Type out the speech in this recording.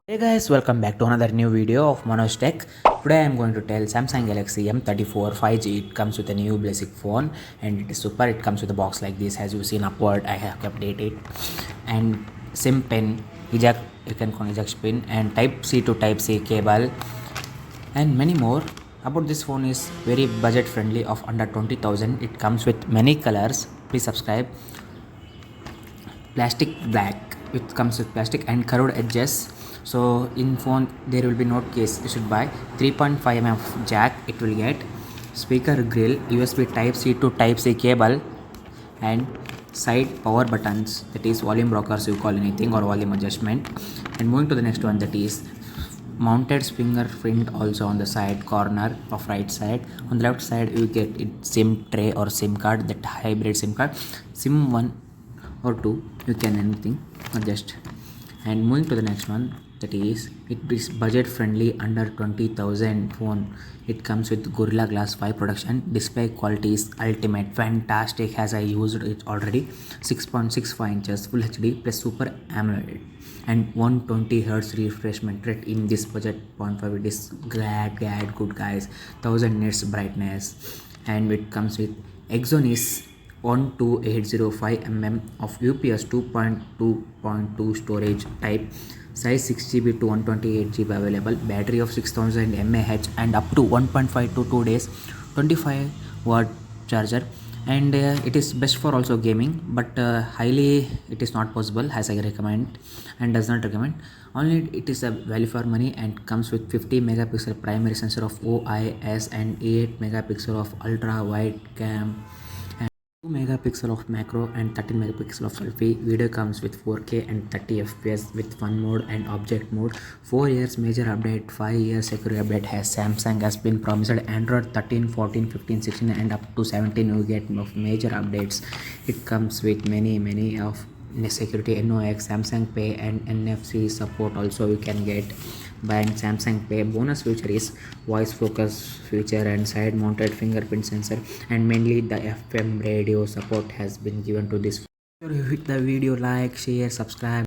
Hey guys, welcome back to another new video of Manoj Tech. Today I am going to tell Samsung Galaxy M34 5G. It comes with a new basic phone and it is super. It comes with a box like this. As you seen upward, I have kept it and SIM pin, eject, you can call eject pin, and Type C to Type C cable and many more. About this phone is very budget friendly of under 20,000. It comes with many colors. Please subscribe. Plastic black, it comes with plastic and curved edges. So in phone there will be note case. You should buy 3.5 mm jack. It will get speaker grill, USB type C to type C cable, and side power buttons, that is volume rockers you call anything, or volume adjustment. And moving to the next one, that is mounted fingerprint also on the side corner of right side. On the left side you get it SIM tray or SIM card, that hybrid SIM card, SIM 1 or 2, you can anything adjust. And moving to the next one, that is it is budget friendly under 20,000 phone. It comes with Gorilla Glass 5 production. Display quality is ultimate, fantastic, as I used it already. 6.65 inches full HD plus super AMOLED and 120 Hz refreshment rate. In this budget point 5, it is glad good guys. 1000 nits brightness, and it comes with Exynos 12805 mm of UPS 2.2.2 storage type, size 6 GB to 128 GB available, battery of 6000 mAh and up to 1.5 to 2 days, 25-watt charger. And it is best for also gaming, but highly it is not possible as I recommend and does not recommend. Only it is a value for money and comes with 50 megapixel primary sensor of OIS and 8 megapixel of ultra wide cam, 2 megapixel of macro and 13 megapixel of selfie. Video comes with 4K and 30 FPS with fun mode and object mode. 4 years major update, 5 years security update. Has Samsung has been promised Android 13, 14, 15, 16 and up to 17 you get of major updates. It comes with many of security, NOx, Samsung Pay and NFC support also you can get buying Samsung Pay. Bonus feature is voice focus feature and side mounted fingerprint sensor, and mainly the FM radio support has been given to this. If you hit the video, like, share, subscribe.